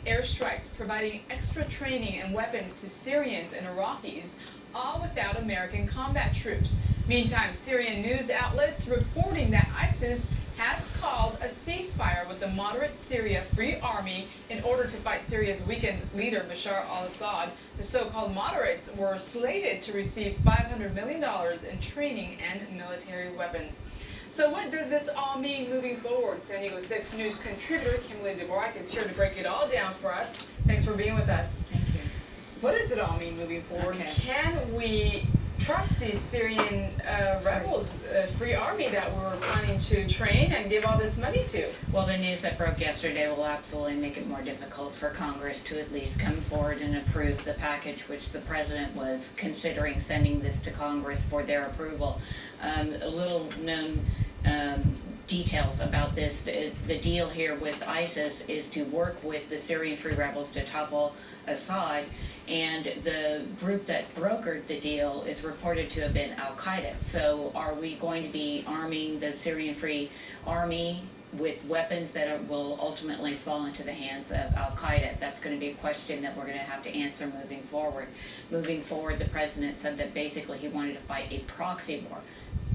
airstrikes, providing extra training and weapons to Syrians and Iraqis, all without American combat troops. Meantime, Syrian news outlets reporting that ISIS has called a ceasefire with the moderate Syria Free Army in order to fight Syria's weakened leader Bashar al-Assad. The so-called moderates were slated to receive $500 million in training and military weapons. So what does this all mean moving forward? San Diego 6 News contributor Kimberly Dvorak is here to break it all down for us. Thanks for being with us. Thank you. What does it all mean moving forward? Okay. Can we trust these Syrian rebels, Free Army that we're planning to train and give all this money to? Well, the news that broke yesterday will absolutely make it more difficult for Congress to at least come forward and approve the package, which the president was considering sending this to Congress for their approval. A little known details about this. The deal here with ISIS is to work with the Syrian Free Rebels to topple Assad, and the group that brokered the deal is reported to have been Al-Qaeda. So are we going to be arming the Syrian Free Army with weapons that will ultimately fall into the hands of Al-Qaeda? That's going to be a question that we're going to have to answer moving forward. Moving forward, the president said that basically he wanted to fight a proxy war,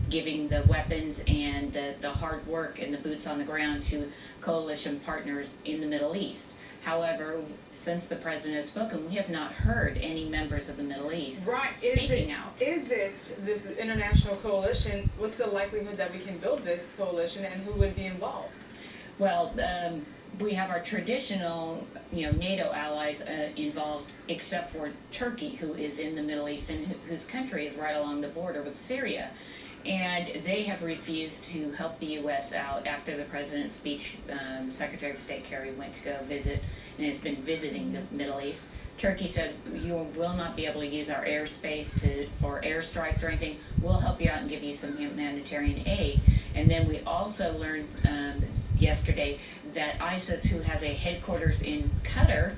giving the weapons and the hard work and the boots on the ground to coalition partners in the Middle East. However, since the president has spoken, we have not heard any members of the Middle East speaking out. Is it this international coalition? What's the likelihood that we can build this coalition, and who would be involved? Well, we have our traditional, NATO allies involved, except for Turkey, who is in the Middle East and whose country is right along the border with Syria. And they have refused to help the U.S. out after the president's speech. Secretary of State Kerry went to go visit and has been visiting the Middle East. Turkey said, you will not be able to use our airspace for airstrikes or anything. We'll help you out and give you some humanitarian aid. And then we also learned yesterday that ISIS, who has a headquarters in Qatar,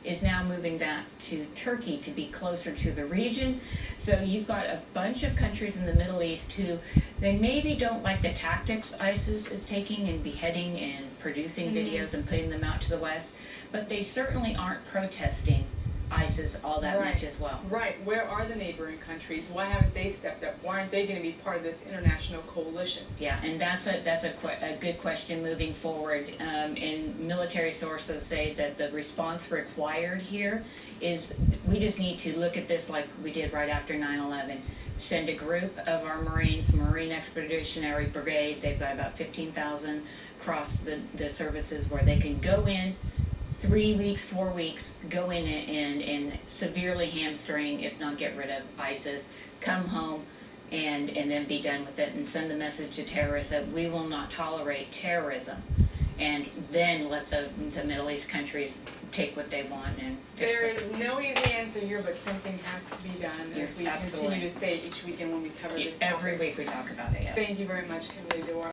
is now moving back to Turkey to be closer to the region. So you've got a bunch of countries in the Middle East who, they maybe don't like the tactics ISIS is taking and beheading and producing videos and putting them out to the West, but they certainly aren't protesting ISIS all that much as well. Right. Where are the neighboring countries? Why haven't they stepped up? Why aren't they going to be part of this international coalition? Yeah, and that's a good question moving forward. And military sources say that the response required here is we just need to look at this like we did right after 9/11. Send a group of our Marines, Marine Expeditionary Brigade. They've got about 15,000 across the services where they can go in 3 weeks, 4 weeks, go in and severely hamstring, if not get rid of ISIS, come home and then be done with it, and send the message to terrorists that we will not tolerate terrorism, and then let the Middle East countries take what they want and fix There it. is no easy answer here, but something has to be done, as we continue to say each weekend when we cover this topic. Every week we talk about it, yeah. Thank you very much, Kimberly Dvorak.